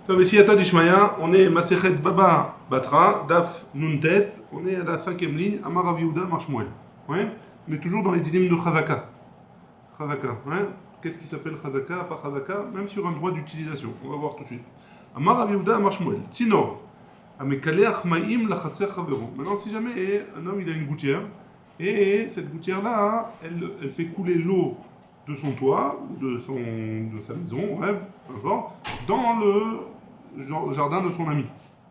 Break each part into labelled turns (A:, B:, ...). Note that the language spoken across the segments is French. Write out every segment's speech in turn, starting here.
A: Siyata Dishmaya, on est Masechet Baba Batra, Daf Nuntet, on est à la 5e ligne, Amar Rav Yehuda Marshmuel. Ouais. On est toujours dans les dinim de Chazaka. Chazaka, ouais. Qu'est-ce qui s'appelle Chazaka, pas Chazaka, même sur un droit d'utilisation. On va voir tout de suite. Amar Rav Yehuda Marshmuel, Tzinor, Amekaleach Ma'im Lachatzer Chavero. Maintenant, si jamais un homme il a une gouttière, et cette gouttière-là, elle fait couler l'eau de son toit, de sa maison, ouais, peu importe, dans le jardin de son ami.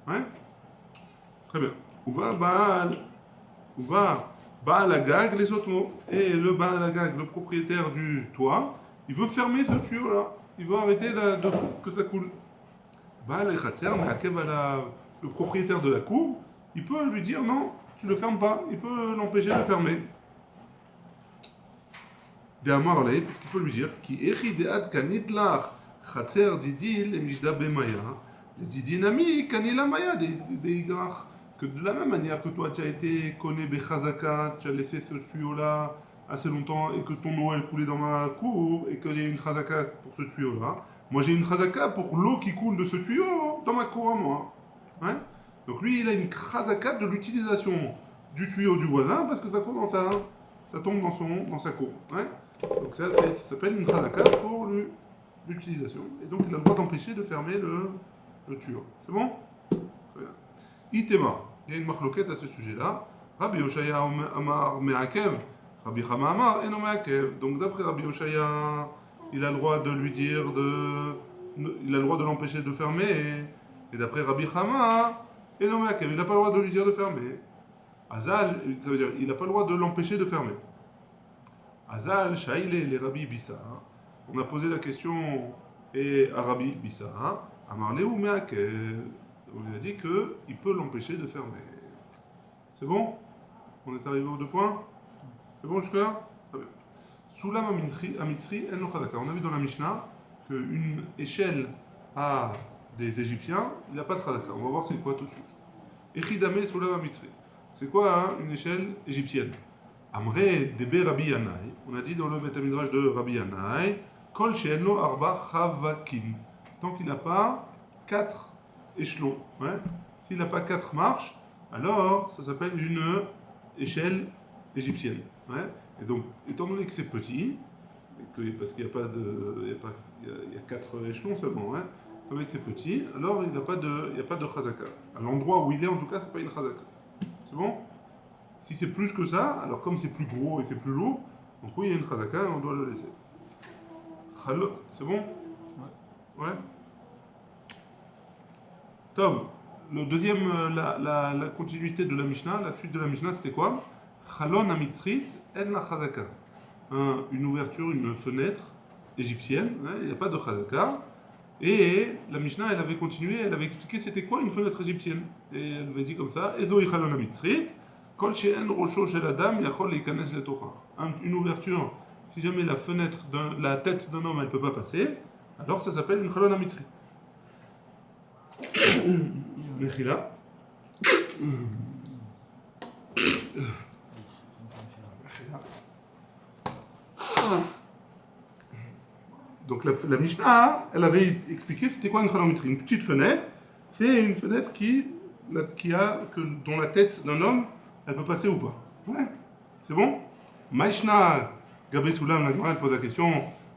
A: Ouais. Très bien. Où va Baal Agag, les autres mots. Et le Baal Agag, le propriétaire du toit, il veut fermer ce tuyau-là. Il veut arrêter que ça coule. Baal Echatzer, le propriétaire de la cour, il peut lui dire non, tu ne le fermes pas. Il peut l'empêcher de fermer. Parce qu'il peut lui dire qui echideat kanitlach chatzer didil et mishda bemaya le didinami kanila maya des igrach, que de la même manière que toi tu as été connu bechazaka, tu as laissé ce tuyau là assez longtemps et que ton eau elle coulait dans ma cour et que j'ai une chazaka pour ce tuyau là, moi j'ai une chazaka pour l'eau qui coule de ce tuyau dans ma cour à moi, hein? Donc lui il a une chazaka de l'utilisation du tuyau du voisin parce que ça commence ça tombe dans sa cour, hein? Donc ça s'appelle une chazaka pour l'utilisation. Et donc il a le droit d'empêcher de fermer le tuyau. C'est bon? Itema. Il y a une marloquette à ce sujet-là. Rabbi Yoshaya Amar Me'akev. Rabbi Chama Amar Eno Me'akev. Donc d'après Rabbi Yoshaya, il a le droit de lui dire il a le droit de l'empêcher de fermer. Et d'après Rabbi Chama, Eno Me'akev. Il n'a pas le droit de lui dire de fermer. Azal, ça veut dire il n'a pas le droit de l'empêcher de fermer. Azal, Shaïle, les Rabbi Bissa. On a posé la question à Rabbi Bissa. Amarle ou Me'akev. On lui a dit qu'il peut l'empêcher de fermer. C'est bon? On est arrivé aux 2 points? C'est bon jusque-là? Très bien. Soulam Amitzri, El Nochadaka. On a vu dans la Mishnah qu'une échelle à des Égyptiens, il n'a pas de Chadaka. On va voir c'est quoi tout de suite. Echidame Soulam Amitzri. C'est quoi une échelle égyptienne? Amre Debe Rabbi Yanai. On a dit dans le Betamidrash de Rabbi Yanai, Kol She'enlo Arba Chavakin. Tant qu'il n'a pas 4 échelons. Ouais. S'il n'a pas 4 marches, alors ça s'appelle une échelle égyptienne. Ouais. Et donc, étant donné que c'est petit, parce qu'il n'y a pas il y a 4 échelons seulement, hein, étant donné que c'est petit, alors il n'y a pas de chazaka. À l'endroit où il est, en tout cas, c'est pas une chazaka. C'est bon? Si c'est plus que ça, alors comme c'est plus gros et c'est plus lourd, donc oui, il y a une chazaka, on doit le laisser. C'est bon? Ouais. Tov, le deuxième, la continuité de la Mishnah, la suite de la Mishnah, c'était quoi? Chalon amitzrit en la chazaka. Une ouverture, une fenêtre égyptienne, hein, il n'y a pas de chazaka. Et la Mishnah, elle avait continué, elle avait expliqué c'était quoi une fenêtre égyptienne. Et elle avait dit comme ça, Ezoi chalon amitzrit, kol she'en rosho shel adam yachol leikanes letocha. Une ouverture, si jamais la tête d'un homme, elle ne peut pas passer, alors ça s'appelle une chalon amitzrit. Mechila. Donc la Mishnah, elle avait expliqué c'était quoi une chronométrie. Une petite fenêtre, c'est une fenêtre dont la tête d'un homme, elle peut passer ou pas. Ouais, c'est bon? Maishna Gabé Soulam, la Gemara elle pose la question.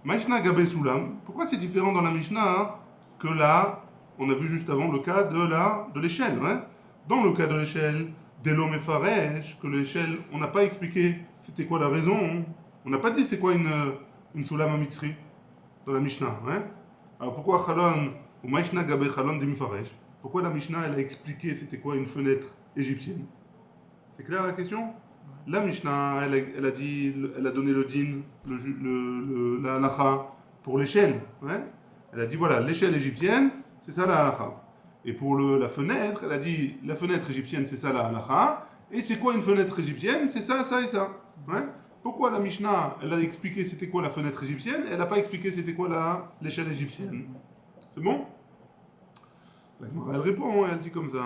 A: Maishna Gabé Soulam, pourquoi c'est différent dans la Mishnah que là? On a vu juste avant le cas de l'échelle. Hein? Dans le cas de l'échelle, d'Elo Mefaresh, que l'échelle, on n'a pas expliqué c'était quoi la raison. On n'a pas dit c'est quoi une Soulam Amitzri dans la Mishnah. Hein? Alors pourquoi Chalon, ou Maishna Gabe Chalon de Mefaresh? Pourquoi la Mishnah elle a expliqué c'était quoi une fenêtre égyptienne? C'est clair la question? La Mishnah elle a donné le din, la halacha pour l'échelle. Hein? Elle a dit voilà, l'échelle égyptienne, c'est ça la halakha. Et pour la fenêtre, elle a dit la fenêtre égyptienne, c'est ça la halakha. Et c'est quoi une fenêtre égyptienne? C'est ça, ça et ça. Ouais? Pourquoi la Mishnah, elle a expliqué c'était quoi la fenêtre égyptienne et elle n'a pas expliqué c'était quoi l'échelle égyptienne? C'est bon? La Gemara, elle répond, elle dit comme ça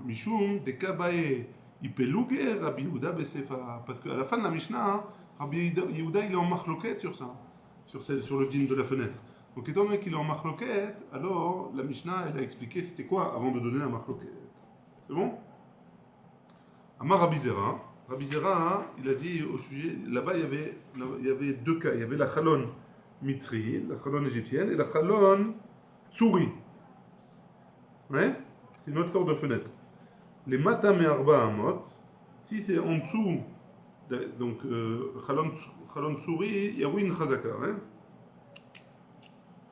A: Mishum, de Kabae, Ipeluge, Rabbi Yehuda Besefa. Parce qu'à la fin de la Mishnah, Rabbi Yehuda, il est en marloquette sur ça, sur le din de la fenêtre. Donc étant donné qu'il est en machloket, alors la Mishnah, elle a expliqué c'était quoi avant de donner la machloket. C'est bon? Amar Rabbi Zera. Rabbi Zera, il a dit au sujet, là-bas il y avait deux cas. Il y avait la chalon mitri, la chalon égyptienne, et la chalon tsouri. Ouais? C'est une autre sorte de fenêtre. Les matam et arba amot, si c'est en dessous, donc chalon tsouri, il y a oui une chazaka. Hein?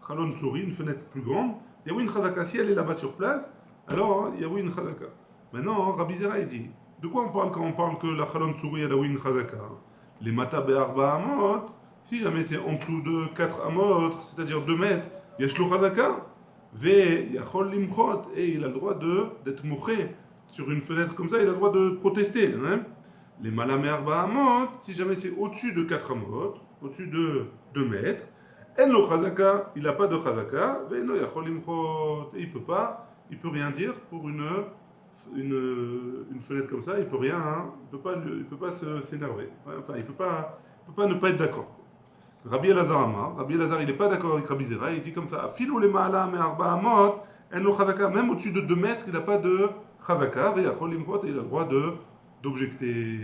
A: Chalon tsouri, une fenêtre plus grande, il y a oui une chazaka. Si elle est là-bas sur place, alors il y a oui une chazaka. Maintenant, Rabbi Zera, il dit, de quoi on parle quand on parle que la chalon tsouri, elle a oui une chazaka? Les matam et arba amot, si jamais c'est en dessous de 4 amot, c'est-à-dire 2 mètres, il y a shlo chazaka. Et il a le droit d'être mouché sur une fenêtre comme ça, il a le droit de protester. Hein? Les malamé arba amot, si jamais c'est au-dessus de 4 amot, au-dessus de 2 mètres, en lo chazaka, il n'a pas de chazaka, il peut rien dire pour une fenêtre comme ça, il peut rien, hein, il peut pas s'énerver. Enfin, il peut pas ne pas être d'accord. Rabbi Elazar Amar, Rabbi Elazar il n'est pas d'accord avec Rabbi Zera, il dit comme ça, filou les ma'ala me arba amot, en lo chazaka, même au-dessus de 2 mètres, il n'a pas de chazaka, et il a le droit d'objecter.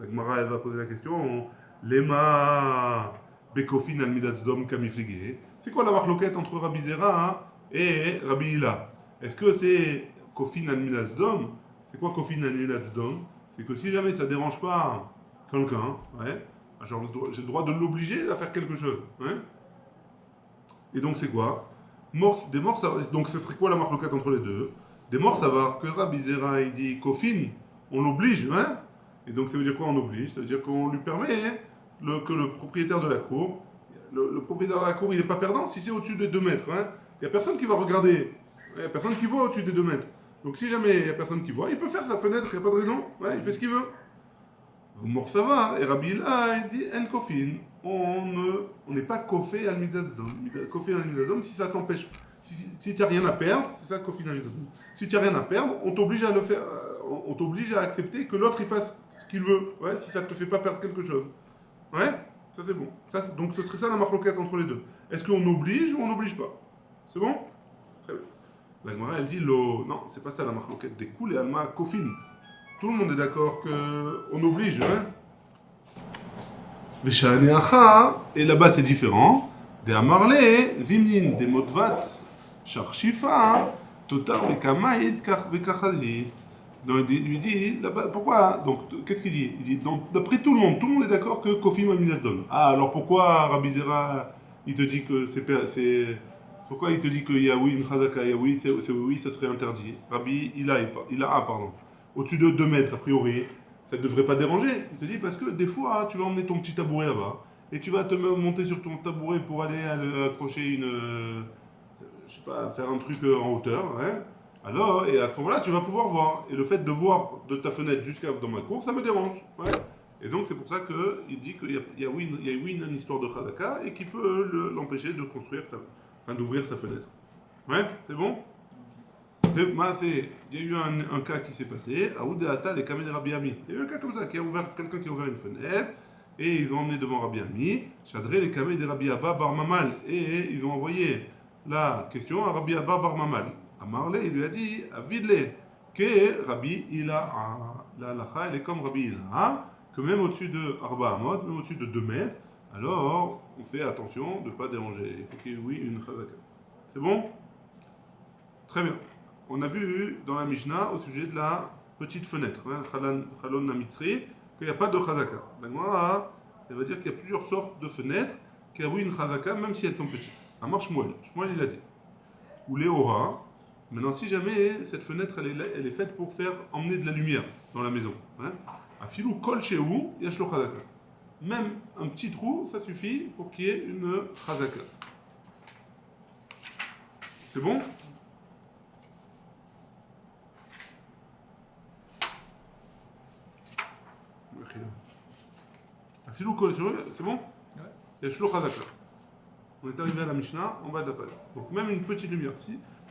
A: La Gemara elle va poser la question, lema bekofin al midat zdom kamiflige. C'est quoi la marloquette entre Rabbi Zera et Rabbi Hila? Est-ce que c'est kofin al midat zdom? C'est quoi kofin al midat zdom? C'est que si jamais ça dérange pas quelqu'un, ouais, genre, j'ai le droit de l'obliger à faire quelque chose. Hein? Et donc c'est quoi? Des morts, donc ce serait quoi la marloquette entre les deux? Des morts, ça va que Rabbi Zera il dit kofin, on l'oblige, hein? Et donc ça veut dire quoi on oblige? Ça veut dire qu'on lui permet que le propriétaire de la cour, le propriétaire de la cour il n'est pas perdant si c'est au-dessus de 2 mètres. Hein? Il n'y a personne qui va regarder, il n'y a personne qui voit au-dessus des 2 mètres. Donc si jamais il n'y a personne qui voit, il peut faire sa fenêtre, il n'y a pas de raison, ouais, il fait ce qu'il veut. Mort ça va, et Rabbi Hila, il dit en kofin, on n'est pas kofé al midazdom. Kofé al midazdom, si ça t'empêche, si tu n'as rien à perdre, c'est ça kofé al midazdom. Si tu n'as rien à perdre, on t'oblige à le faire, on t'oblige à accepter que l'autre il fasse ce qu'il veut, ouais, si ça ne te fait pas perdre quelque chose. Ouais, ça c'est bon. Ça, donc ce serait ça la marloquette entre les deux. Est-ce qu'on oblige ou on n'oblige pas? C'est bon? Très bien. La Gemara elle dit non, c'est pas ça la marloquette. Des coups, les alma kofin. Tout le monde est d'accord qu'on oblige, hein? Et là-bas c'est différent. Des amarle, zimnin, des modvat, charshifa, totar, vekamaïd, vekachazit. Donc il lui dit, là-bas, pourquoi? Donc qu'est-ce qu'il dit? Il dit, d'après tout le monde est d'accord que Kofi Maminadon. Ah, alors pourquoi Rabbi Zera, il te dit que c'est. Pourquoi il te dit qu'il y a oui une chazaka, il y a oui, oui, ça serait interdit? Rabbi, il a pardon. Au-dessus de 2 mètres, a priori, ça ne devrait pas déranger. Il te dit parce que des fois, tu vas emmener ton petit tabouret là-bas et tu vas te monter sur ton tabouret pour aller accrocher je sais pas, faire un truc en hauteur. Hein. Alors, et à ce moment-là, tu vas pouvoir voir. Et le fait de voir de ta fenêtre jusqu'à dans ma cour, ça me dérange. Ouais. Et donc, c'est pour ça qu'il dit qu'il y a une histoire de Khadaka et qui peut l'empêcher de construire, d'ouvrir sa fenêtre. Ouais, c'est bon? Il y a eu un cas qui s'est passé, à Oudeata, les Kamel Rabbi Ami. Il y a eu un cas comme ça, quelqu'un qui a ouvert une fenêtre, et ils ont emmené devant Rabbi Ami, Chadré les Kamel de Rabbi Abba Bar Mamal, et ils ont envoyé la question à Rabbi Abba Bar Mamal. À Marley, il lui a dit, à Vidle, que Rabbi Ila, la lacha, elle est comme Rabbi Ila, que même au-dessus de Arba Amot, même au-dessus de 2 mètres, alors on fait attention de ne pas déranger. Il faut qu'il y ait, oui, une chazaka. C'est bon? Très bien. On a vu dans la Mishnah au sujet de la petite fenêtre, Chalon Namitzri, qu'il n'y a pas de chazaka. La Gemara, elle va dire qu'il y a plusieurs sortes de fenêtres qui ont une chazaka même si elles sont petites. Amar Shmuel, Shmuel il a dit. Ou Léora. Maintenant, si jamais cette fenêtre elle est faite pour faire emmener de la lumière dans la maison, à filou kol chez où, il y a shlo chazaka. Même un petit trou, ça suffit pour qu'il y ait une chazaka. C'est bon? C'est bon? Il y a Shlo Chazaka. On est arrivé à la Mishnah, on va de la page. Donc même une petite lumière,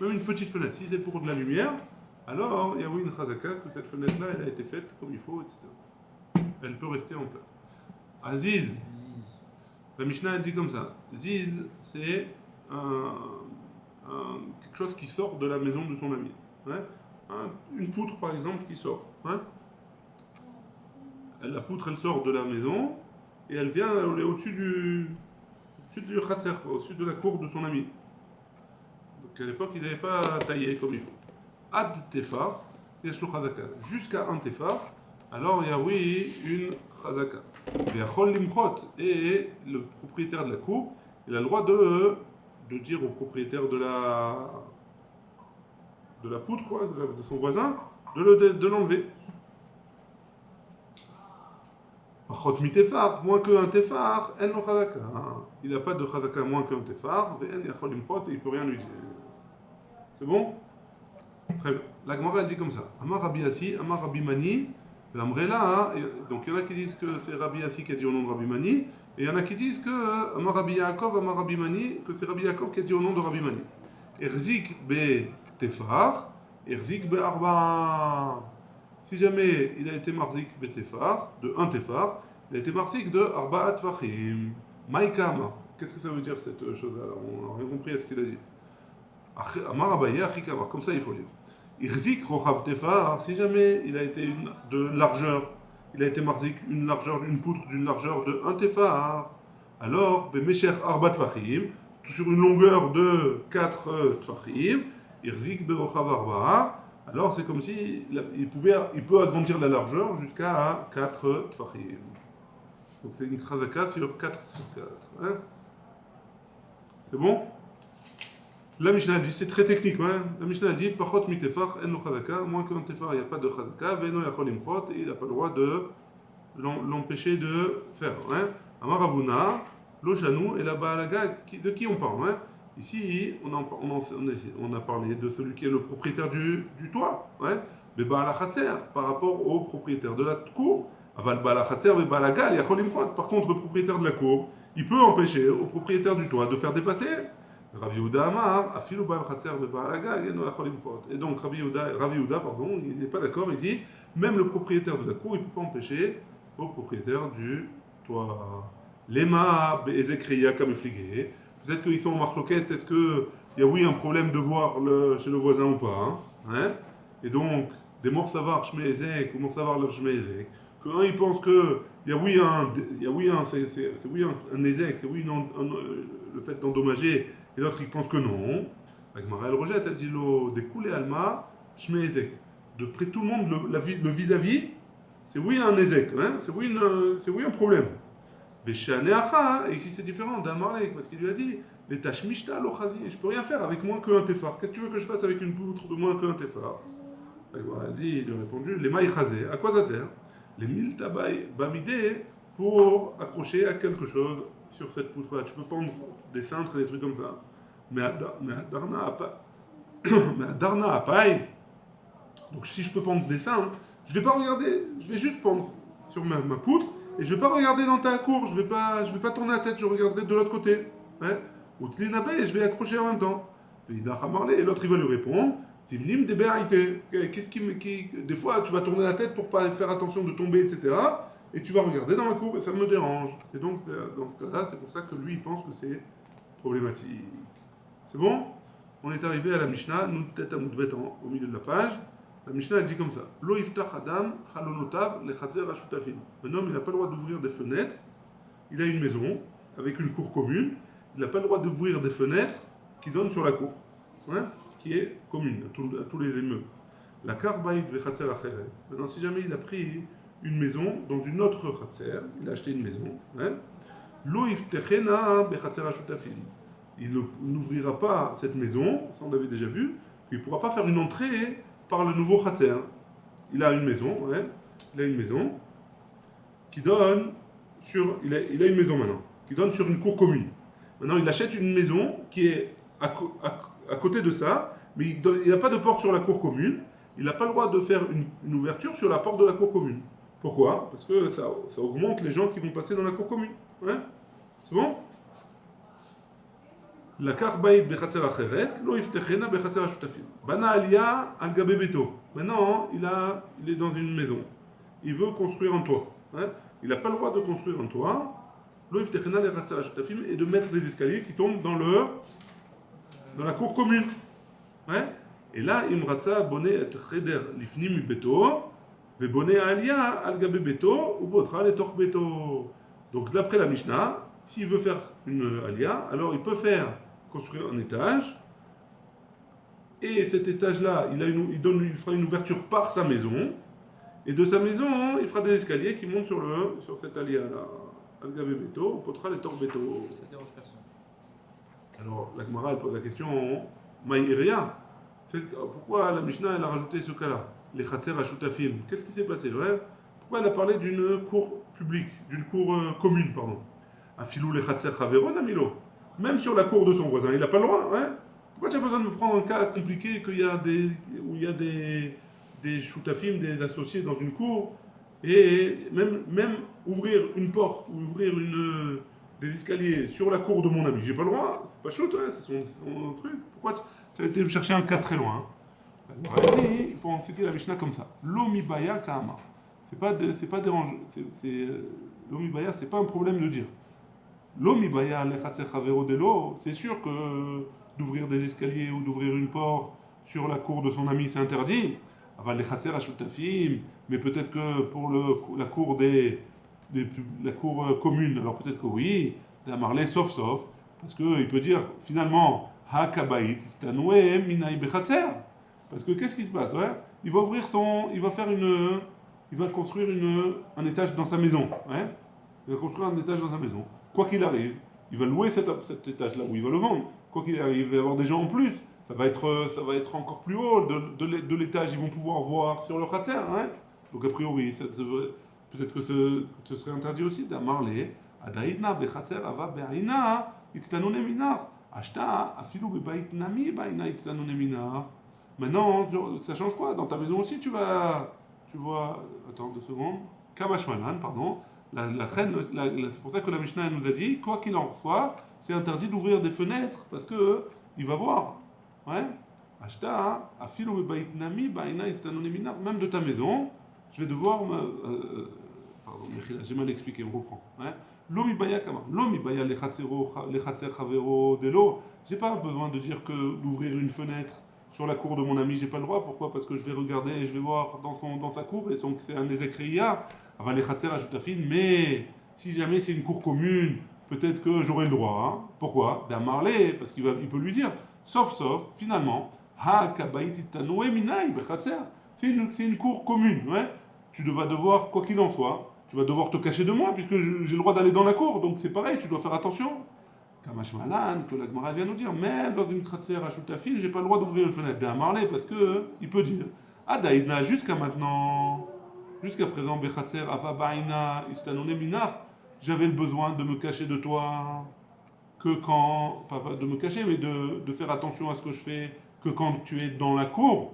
A: même une petite fenêtre, si c'est pour de la lumière, alors il y a oui une Chazaka, que cette fenêtre-là, elle a été faite comme il faut, etc. Elle peut rester en place. Aziz. La Mishnah, elle dit comme ça. Ziz, c'est quelque chose qui sort de la maison de son ami. Ouais. Une poutre, par exemple, qui sort. Hein. La poutre, elle sort de la maison et elle vient, elle est au-dessus du khatser, au-dessus de la cour de son ami. Donc à l'époque, ils n'avaient pas taillé comme il faut. Ad tefar, yesh lo chazaka. Jusqu'à un tefar, alors il y a oui une chazaka. Et le propriétaire de la cour, il a le droit de dire au propriétaire de la poutre, de son voisin, de l'enlever. Moins qu'un tefar, il n'a pas de chazaka moins qu'un tefar, et il ne peut rien lui dire. C'est bon? Très bien. La Gemara dit comme ça. Amar Rabbi Yassi, Amar Rabbi Mani, Amrela. Donc il y en a qui disent que c'est Rabbi Yassi qui a dit au nom de Rabbi Mani, et il y en a qui disent que Amar Rabbi Yaakov, Amar Rabbi Mani, que c'est Rabbi Yaakov qui a dit au nom de Rabbi Mani. Erzik be tefar, Erzik be arba. Si jamais il a été marzik be tefar, de un tefar, il a été marzik de arba tfachim. Maïkama. Qu'est-ce que ça veut dire cette chose-là? On n'a rien compris à ce qu'il a dit. Amar Abaye, Achikama. Comme ça il faut lire. Irzik rochav tefar, si jamais il a été de largeur, il a été marzik une largeur, une poutre d'une largeur de 1 tefar, alors bemesher arba tfachim, sur une longueur de 4 tfachim, irzik berochav arba, alors c'est comme si il peut agrandir la largeur jusqu'à 4 tfachim. Donc c'est une chazaka sur 4 sur 4. Hein? C'est bon? La Mishnah dit, c'est très technique, hein? La Mishnah dit, pachot mi tefar, en lo chazaka, moins qu'un tefar, il n'y a pas de chazaka, veno yachol imchot, et il n'a pas le droit de l'empêcher de faire. Hein? Amar Avuna, lo shanou, et la baalaga, de qui on parle? Hein? Ici, on a parlé de celui qui est le propriétaire du toit, hein? Mais baala chatzer, par rapport au propriétaire de la cour. Aval baala chatzer, mais baalaga, yachol imchot. Par contre, le propriétaire de la cour, il peut empêcher au propriétaire du toit de faire dépasser. Rav Yehuda Amar, afilu ba'al chatzer be'ba'al hagag, eno yachol limchot. Et donc Rav Yehuda, il n'est pas d'accord, il dit, même le propriétaire de la cour, il ne peut pas empêcher au propriétaire du toit. Lema be'ezekriya kamefligé. Peut-être qu'ils sont en marloquette, est-ce qu'il y a oui un problème de voir chez le voisin ou pas, hein? Et donc, des morsavar shme'ezek ou morsavar lav shme'ezek, qu'un il pense que il y a oui un ezek, c'est oui le fait d'endommager, et l'autre il pense que non. La Gemara elle rejette, elle dit lo découlé alma shme'ezek. De près tout le monde, le vis-à-vis, c'est oui un ezek, hein? C'est oui un problème. Et ici c'est différent d'Amarlek, parce qu'il lui a dit les tâches mishta lo chazi, je peux rien faire avec moins qu'un tefar. Qu'est-ce que tu veux que je fasse avec une poutre de moins qu'un tefar? Il lui a répondu les maï chazé, à quoi ça sert? Les mille tabaï bamidé, pour accrocher à quelque chose sur cette poutre-là. Tu peux pendre des cintres et des trucs comme ça. Mais à Darna à paille, donc si je peux pendre des cintres, je vais pas regarder, je vais juste pendre sur ma poutre, et je vais pas regarder dans ta cour, je vais pas tourner la tête, je regarderai de l'autre côté. Hein? Ou Tlinabe, et je vais accrocher en même temps. Et l'autre il va lui répondre, Timnim de béaïté. Qu'est-ce des fois tu vas tourner la tête pour pas faire attention de tomber, etc. Et tu vas regarder dans la cour, et ça me dérange. Et donc dans ce cas-là, c'est pour ça que lui il pense que c'est problématique. C'est bon? On est arrivé à la Mishnah, nous tête à Moudbet au milieu de la page. La Mishnah elle dit comme ça: Lo iftach adam chalonotav lechatzer hashutafim. Un homme il n'a pas le droit d'ouvrir des fenêtres. Il a une maison avec une cour commune. Il n'a pas le droit d'ouvrir des fenêtres qui donnent sur la cour, hein, qui est commune à tous les immeubles. La karbaïd vechatzer acheret. Maintenant, si jamais il a pris une maison dans une autre chatzer, il a acheté une maison, hein, Lo iftechena bechatzer hashutafim. Il n'ouvrira pas cette maison, ça on l'avait déjà vu, il ne pourra pas faire une entrée par le nouveau khatser. Il a une maison, ouais, il a une maison qui donne sur... Il a une maison maintenant, qui donne sur une cour commune. Maintenant, il achète une maison qui est à côté de ça, mais il n'a pas de porte sur la cour commune. Il n'a pas le droit de faire une ouverture sur la porte de la cour commune. Pourquoi? Parce que ça augmente les gens qui vont passer dans la cour commune. Ouais. C'est bon? La karbaïd bechatzer acheret, lo iftechena bechatzer hashutafim. Bana alia al gabe beto. Maintenant, il est dans une maison. Il veut construire un toit. Hein? Il n'a pas le droit de construire un toit. Lo iftechena bechatzer hashutafim et de mettre les escaliers qui tombent dans dans la cour commune. Ouais. Et là, Imratza bonnet et cheder lifnim mi beto, ve bonnet alia al gabe beto, ou botra le tor beto. Donc d'après la Mishnah, s'il veut faire une alia, alors il peut construire un étage, et cet étage-là, il fera une ouverture par sa maison, et de sa maison, il fera des escaliers qui montent sur cette alia-là. Al gabe beto, ou botra le tor beto.
B: Ça dérange personne.
A: Alors la Gemara, elle pose la question, Maïria. Pourquoi la Mishnah elle a rajouté ce cas-là? Les Khatser Ashutafim. Qu'est-ce qui s'est passé? Ouais. Pourquoi elle a parlé d'une cour publique, d'une cour commune, pardon? Afilou les Khatser Chaveron, Amilo. Même sur la cour de son voisin, il n'a pas le droit. Ouais. Pourquoi tu as besoin de me prendre un cas compliqué où il y a des Shutafim, des associés dans une cour, et même ouvrir une porte ou ouvrir des escaliers sur la cour de mon ami? J'ai pas le droit. C'est pas chaud, hein, c'est son truc. Pourquoi tu as été me chercher un cas très loin? Il faut enseigner la Mishnah comme ça. L'omibaya kama. C'est pas dérangeant. L'omibaya, c'est pas un problème de dire. L'omibaya lechatser chavero delo. C'est sûr que d'ouvrir des escaliers ou d'ouvrir une porte sur la cour de son ami, c'est interdit. Aval lechatser ashutafim. Mais peut-être que pour la cour la cour commune, alors peut-être que oui. D'amarler sauf. Parce qu'il peut dire finalement. Hakabait istanoué minaï bechatser. Parce que qu'est-ce qui se passe? Ouais, il va construire un étage dans sa maison. Ouais, il va construire un étage dans sa maison. Quoi qu'il arrive, il va louer cet étage-là où il va le vendre. Quoi qu'il arrive, il va y avoir des gens en plus. Ça va être encore plus haut de l'étage. Ils vont pouvoir voir sur le khatser. Ouais. Donc a priori, peut-être que ce serait interdit aussi d'amarler. Adaïdna bechatser ava be'aina itztanune minar. Ashta, afilou bebaït nami baina itztanune minar. Maintenant, ça change quoi? Dans ta maison aussi, tu vois. Attends 2 secondes. Kamashmalan, pardon. C'est pour ça que la Mishnah nous a dit, quoi qu'il en soit, c'est interdit d'ouvrir des fenêtres parce que il va voir. Ouais. Ashta, afilou bebaït nami baina itztanune minar. Même de ta maison, je vais devoir pardon, j'ai mal expliqué, on reprend. Ouais. L'omibaya kama. L'omibaya lechatser chavero delo. J'ai pas besoin de dire que d'ouvrir une fenêtre sur la cour de mon ami, j'ai pas le droit. Pourquoi? Parce que je vais regarder et je vais voir dans sa cour et c'est un des écrits. Aval lechatser ashutafin. Mais si jamais c'est une cour commune, peut-être que j'aurai le droit. Hein. Pourquoi? D'amarler, parce qu'il peut lui dire. Sauf, finalement, ha kabait itanoué minai bechatser. C'est une cour commune. Ouais. Tu vas devoir, quoi qu'il en soit, tu vas devoir te cacher de moi puisque j'ai le droit d'aller dans la cour. Donc c'est pareil, tu dois faire attention. Kamash Malan, que la Gemara vient nous dire, même dans une khatser à Shutafin, j'ai pas le droit d'ouvrir une fenêtre d'Amarlé parce que il peut dire Adaïdna jusqu'à maintenant, jusqu'à présent, Bechatser Ava Baina Istanone Minar, j'avais le besoin de me cacher de toi que quand, pas de me cacher, mais de faire attention à ce que je fais, que quand tu es dans la cour.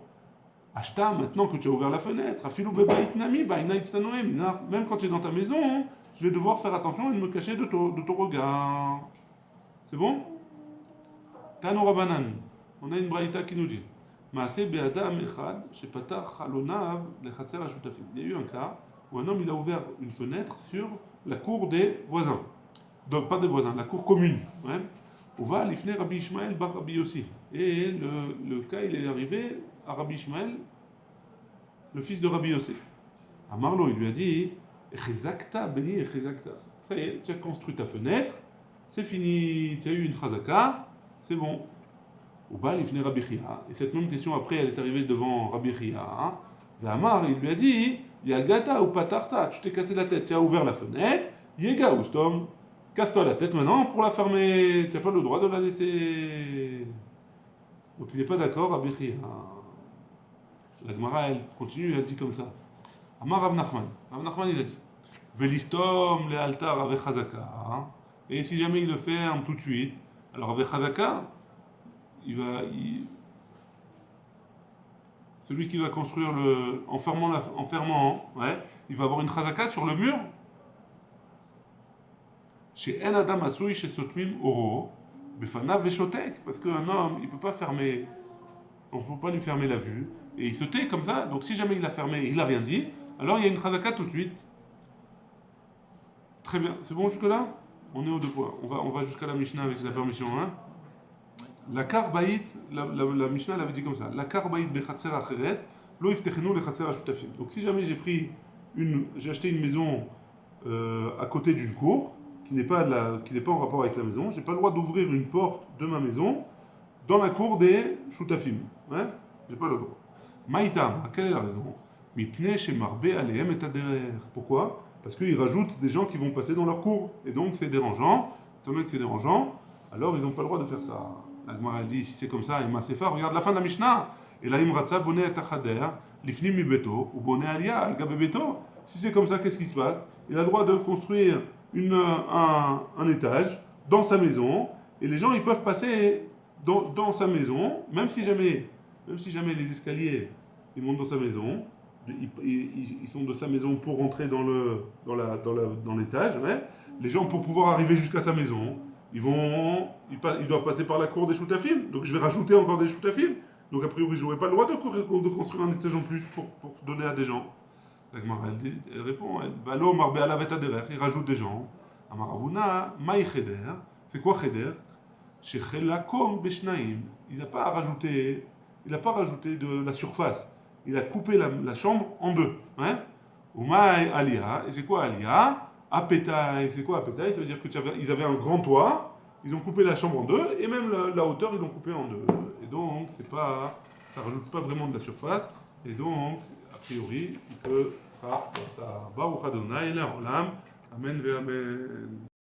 A: Ashta, maintenant que tu as ouvert la fenêtre, afilou bebaït nami, baina itztanoé, minar, même quand tu es dans ta maison, je vais devoir faire attention et me cacher de ton regard. C'est bon? Tano Rabanan, on a une braïta qui nous dit Maaseh be'adam echad, shepatar chalonav lechatser ashutafim. Il y a eu un cas où un homme il a ouvert une fenêtre sur la cour des voisins. Donc pas des voisins, la cour commune. Ouais. On va l'ifner Rabbi Ishmael bar Rabbi Yossi. Et le cas il est arrivé à Rabbi Ishmael, le fils de Rabbi Yossi. À Marlo, il lui a dit Echezakta, béni Echezakta. Ça y est, tu as construit ta fenêtre, c'est fini, tu as eu une chazaka, c'est bon. Ou bas, il venait Rabbi Chia. Et cette même question, après, elle est arrivée devant Rabbi Chia. Et Amar, il lui a dit Yagata ou patarta, tu t'es cassé la tête, tu as ouvert la fenêtre, Yega ou stom, casse-toi la tête maintenant pour la fermer, tu n'as pas le droit de la laisser. Donc il n'est pas d'accord, Rabbi Chia. La Gemara, elle continue, elle dit comme ça. Amar Rav Nachman. Rav Nachman, il a dit Velistom le altar avec chazaka. Et si jamais il le ferme tout de suite, alors avec chazaka, celui qui va construire en fermant, ouais, il va avoir une chazaka sur le mur. Chez En Adam Asui, chez Sotmim Oro, Befanav Veshotek, parce qu'un homme, il ne peut pas fermer, on ne peut pas lui fermer la vue, et il se tait comme ça, donc si jamais il l'a fermé, il n'a rien dit, alors il y a une chazaka tout de suite. Très bien, c'est bon jusque-là? On est aux 2 points. On va jusqu'à la Mishnah avec la permission, hein? La karbaït, la Mishnah l'avait dit comme ça. La karbaït bechatser acheret, lo iftechenu le chatser ashutafim. Donc si jamais j'ai acheté une maison à côté d'une cour qui n'est pas en rapport avec la maison, j'ai pas le droit d'ouvrir une porte de ma maison dans la cour des shutafim. Ouais, j'ai pas le droit. Maïtam, quelle est la raison? Mipne chez Marbe alehem et aderer. Pourquoi? Parce qu'ils rajoutent des gens qui vont passer dans leur cour. Et donc c'est dérangeant. Étant donné que c'est dérangeant, alors ils n'ont pas le droit de faire ça. La Gemara elle dit, si c'est comme ça, Ima Sefa, regarde la fin de la Mishnah. Et là, Imratza bonne et achader, lifnim mi beto, ou bonne alia, al gabe beto. Si c'est comme ça, qu'est-ce qui se passe? Il a le droit de construire un étage dans sa maison. Et les gens, ils peuvent passer dans sa maison, même si jamais les escaliers, ils montent dans sa maison. Ils sont de sa maison pour rentrer dans l'étage. Ouais. Les gens, pour pouvoir arriver jusqu'à sa maison, ils doivent passer par la cour des shutafim. Donc je vais rajouter encore des shutafim. Donc a priori, je n'aurai pas le droit de construire un étage en plus pour donner à des gens. La Gemara, elle répond, Valo marbe alavet aderer, il rajoute des gens. Amaravuna, maï cheder. C'est quoi cheder? Chez chelakom beshnaim. Il n'a pas rajouté de la surface. Il a coupé la chambre en deux. Hein? Umaï alia. Et c'est quoi alia? Apetaï. C'est quoi apetaï? Ça veut dire qu'ils avaient un grand toit, ils ont coupé la chambre en deux, et même la hauteur, ils l'ont coupé en deux. Et donc, ça rajoute pas vraiment de la surface. Et donc, a priori, il peut faire ça. Baruch Adonai, Olam. Amen ve Amen.